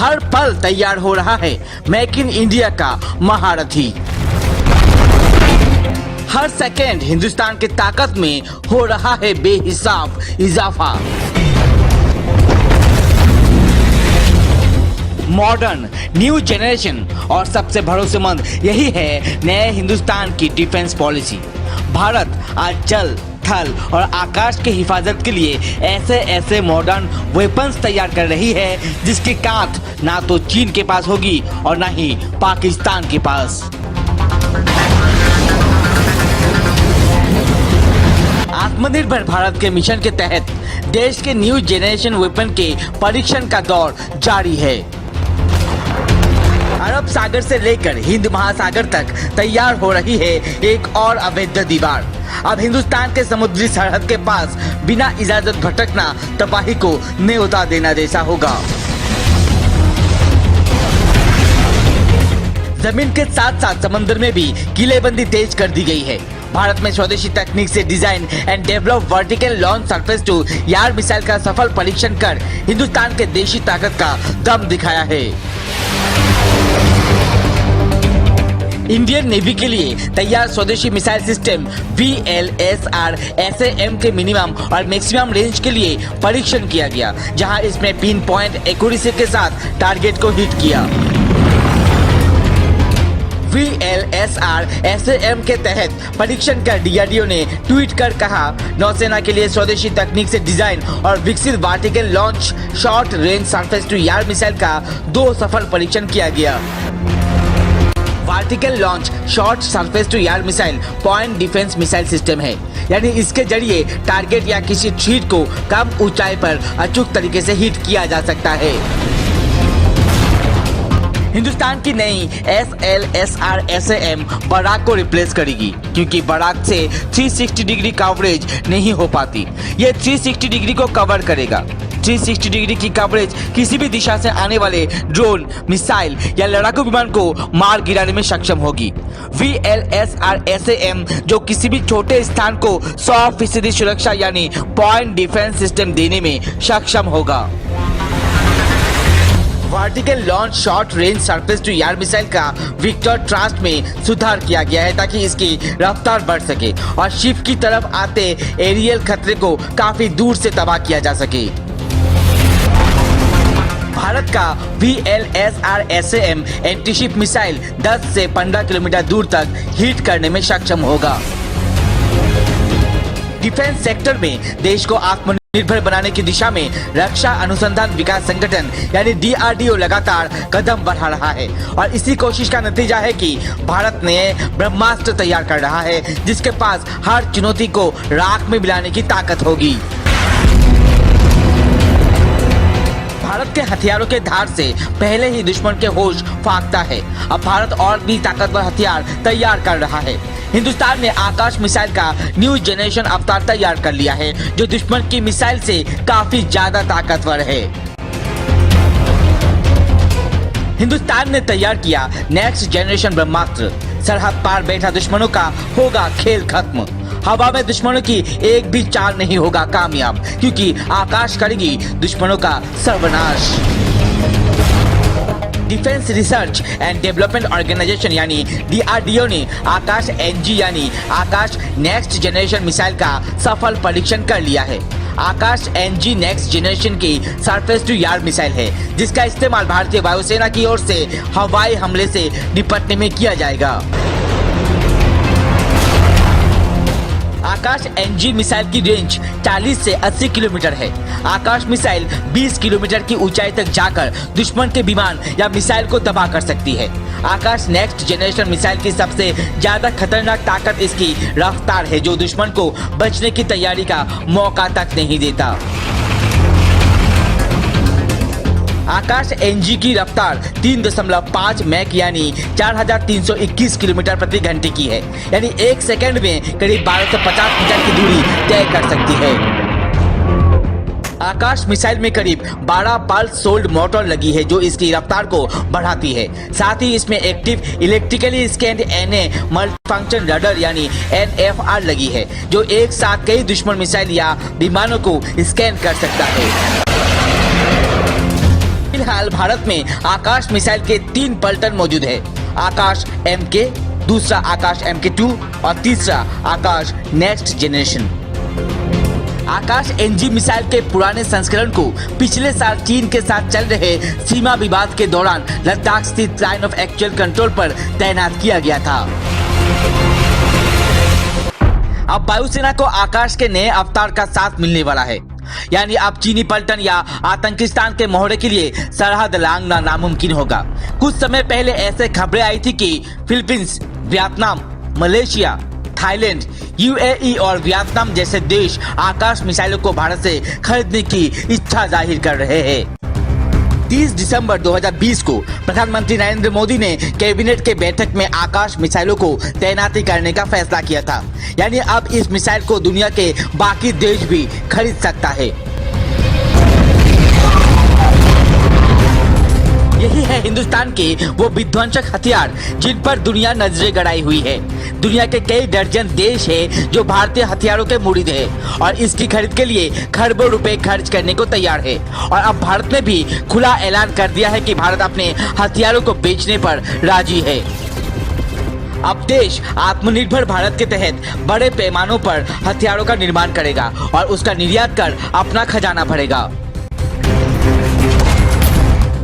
हर पल तैयार हो रहा है मेक इन इंडिया का महारथी। हर सेकेंड हिंदुस्तान की ताकत में हो रहा है बेहिसाब इजाफा। मॉडर्न न्यू जनरेशन और सबसे भरोसेमंद यही है नए हिंदुस्तान की डिफेंस पॉलिसी। भारत आज जल, थल और आकाश की हिफाजत के लिए ऐसे ऐसे मॉडर्न वेपन्स तैयार कर रही है जिसकी कांत ना तो चीन के पास होगी और ना ही पाकिस्तान के पास। आत्मनिर्भर भारत के मिशन के तहत देश के न्यू जनरेशन वेपन के परीक्षण का दौर जारी है। अरब सागर से लेकर हिंद महासागर तक तैयार हो रही है एक और अवैध दीवार। अब हिंदुस्तान के समुद्री सरहद के पास बिना इजाजत भटकना तबाही को न्योता देना जैसा होगा। जमीन के साथ साथ समंदर में भी किलेबंदी तेज कर दी गई है। भारत में स्वदेशी तकनीक से design and develop vertical launch surface to air missile का सफल परीक्षण कर हिंदुस्तान के देशी ताकत का दम दिखाया है। इंडियन नेवी के लिए तैयार स्वदेशी मिसाइल सिस्टम VLSR SAM के मिनिमम और मैक्सिमम रेंज के लिए परीक्षण किया गया, जहां इसमें पिन पॉइंट एक्यूरेसी के साथ टारगेट को हिट किया। VLSR SAM के तहत परीक्षण कर DRDO ने ट्वीट कर कहा, नौसेना के लिए स्वदेशी तकनीक से डिजाइन और विकसित vertical launch short range surface to air missile का 2 सफल परीक्षण किया गया। Vertical launch short surface to air missile point defence missile system है, यानी इसके जरिए टारगेट या किसी चीज को कम ऊंचाई पर अचूक तरीके से हिट किया जा सकता है। हिंदुस्तान की नई SLSR SAM बराक को रिप्लेस करेगी, क्योंकि बराक से 360 डिग्री कवरेज नहीं हो पाती। ये 360 डिग्री को कवर करेगा। 360 डिग्री की कवरेज किसी भी दिशा से आने वाले ड्रोन, मिसाइल या लड़ाकू विमान को मार गिराने में सक्षम होगी। VLSR SAM जो किसी भी छोटे स्थान को 100% सुरक्षा यानी पॉइंट डिफेंस सिस्टम देने में सक्षम होगा। Vertical launch short range surface to air missile का विक्टर ट्रस्ट में सुधार किया गया है ताकि इसकी रफ्तार बढ़ सके और शिप की तरफ आते एरियल खतरे को काफी दूर से तबाह किया जा सके। भारत का VLSR SAM एंटीशिप मिसाइल 10 से 15 किलोमीटर दूर तक हिट करने में सक्षम होगा। डिफेंस सेक्टर में देश को आत्मनिर्भर बनाने की दिशा में रक्षा अनुसंधान विकास संगठन यानी DRDO लगातार कदम बढ़ा रहा है और इसी कोशिश का नतीजा है कि भारत ने ब्रह्मास्त्र तैयार कर रहा है, जिसके पास हर चुनौती को राख में मिलाने की ताकत होगी। भारत के हथियारों के धार से पहले ही दुश्मन के होश फाकता है। अब भारत और भी ताकतवर हथियार तैयार कर रहा है। हिंदुस्तान ने आकाश मिसाइल का न्यू जनरेशन अवतार तैयार कर लिया है, जो दुश्मन की मिसाइल से काफी ज्यादा ताकतवर है। हिंदुस्तान ने तैयार किया नेक्स्ट जनरेशन ब्रह्मास्त्र। सरहद पार बैठा दुश्मनों का होगा खेल खत्म। हवा में दुश्मनों की एक भी चाल नहीं होगा कामयाब, क्योंकि आकाश करेगी दुश्मनों का सर्वनाश। Defence Research and Development Organisation यानी DRDO ने आकाश NG यानी आकाश नेक्स्ट जनरेशन मिसाइल का सफल परीक्षण कर लिया है। आकाश NG नेक्स्ट जनरेशन की सरफेस टू एयर मिसाइल है, जिसका इस्तेमाल भारतीय वायुसेना की ओर से हवाई हमले से निपटने में किया जाएगा। आकाश NG मिसाइल की रेंज 40 से 80 किलोमीटर है। आकाश मिसाइल 20 किलोमीटर की ऊंचाई तक जाकर दुश्मन के विमान या मिसाइल को तबाह कर सकती है। आकाश नेक्स्ट जनरेशन मिसाइल की सबसे ज्यादा खतरनाक ताकत इसकी रफ्तार है, जो दुश्मन को बचने की तैयारी का मौका तक नहीं देता। आकाश NG की रफ्तार 3.5 मैक यानी 4321 किलोमीटर प्रति घंटे की है, यानी 1 सेकंड में करीब 1250 मीटर की दूरी तय कर सकती है। आकाश मिसाइल में करीब 12 पल्स सोल्ड मोटर लगी है, जो इसकी रफ्तार को बढ़ाती है। साथ ही इसमें active electrically scanned NA multifunction rudder यानी NFR लगी है, जो एक साथ कई दुश्मन मिसाइल या विमानों को स्कैन कर सकता है। फिलहाल भारत में आकाश मिसाइल के 3 पलटन मौजूद है। आकाश MK, दूसरा आकाश MK2 और तीसरा आकाश नेक्स्ट जनरेशन। आकाश NG मिसाइल के पुराने संस्करण को पिछले साल चीन के साथ चल रहे सीमा विवाद के दौरान लद्दाख स्थित लाइन ऑफ एक्चुअल कंट्रोल पर तैनात किया गया था। अब वायुसेना को आकाश के नए अवतार का साथ मिलने वाला है, यानी अब चीनी पलटन या आतंकिस्तान के मोहरे के लिए सरहद लांघना नामुमकिन होगा। कुछ समय पहले ऐसे खबरें आई थी कि Philippines, Vietnam, Malaysia, Thailand, UAE और वियतनाम जैसे देश आकाश मिसाइलों को भारत से खरीदने की इच्छा जाहिर कर रहे हैं। 30 दिसंबर 2020 को प्रधानमंत्री नरेंद्र मोदी ने कैबिनेट के बैठक में आकाश मिसाइलों को तैनाती करने का फैसला किया था, यानी अब इस मिसाइल को दुनिया के बाकी देश भी खरीद सकता है। यही है हिंदुस्तान के वो विध्वंसक हथियार जिन पर दुनिया नजरें गड़ाई हुई है। दुनिया के कई दर्जन देश है जो भारतीय हथियारों के मुरीद है और इसकी खरीद के लिए खरबों रुपए खर्च करने को तैयार है। और अब भारत ने भी खुला ऐलान कर दिया है कि भारत अपने हथियारों को बेचने पर राजी है। अब देश आत्मनिर्भर भारत के तहत बड़े पैमानों पर हथियारों का निर्माण करेगा और उसका निर्यात कर अपना खजाना भरेगा।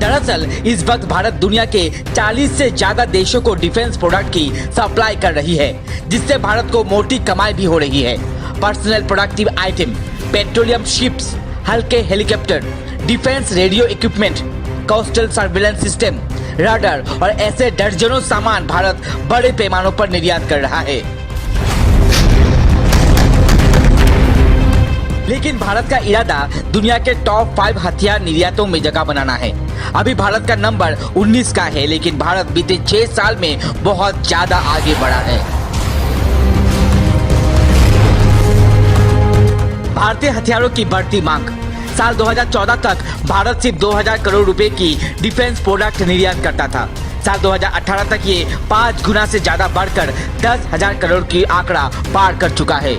दरअसल इस वक्त भारत दुनिया के 40 से ज्यादा देशों को डिफेंस प्रोडक्ट की सप्लाई कर रही है, जिससे भारत को मोटी कमाई भी हो रही है। Personal productive item, petroleum ships, हल्के helicopter, defence radio equipment, coastal surveillance system, radar और ऐसे दर्जनों सामान भारत बड़े पैमानों पर निर्यात कर रहा है। लेकिन भारत का इरादा दुनिया के टॉप 5 हथियार निर्यातों में जगह बनाना है। अभी भारत का नंबर 19 का है, लेकिन भारत बीते 6 साल में बहुत ज्यादा आगे बढ़ा है। भारतीय हथियारों की बढ़ती मांग। साल 2014 तक भारत सिर्फ 2000 करोड़ रुपए की डिफेंस प्रोडक्ट निर्यात करता था। साल 2018 तक ये 5 गुना से ज्यादा बढ़कर 10,000 करोड़ की आंकड़ा पार कर चुका है।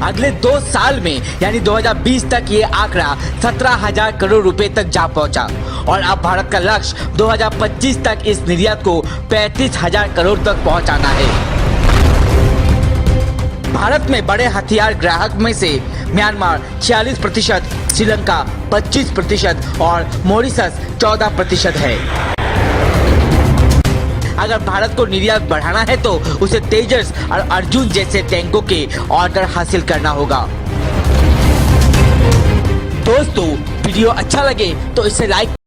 अगले 2 साल में यानी 2020 तक ये आंकड़ा 17,000 करोड़ रुपए तक जा पहुंचा और अब भारत का लक्ष्य 2025 तक इस निर्यात को 35,000 करोड़ तक पहुंचाना है। भारत में बड़े हथियार ग्राहक में से म्यांमार 46%, श्रीलंका 25% और मॉरिशस 14% है। अगर भारत को निर्यात बढ़ाना है तो उसे तेजस और अर्जुन जैसे टैंकों के ऑर्डर हासिल करना होगा। दोस्तों, वीडियो अच्छा लगे तो इसे लाइक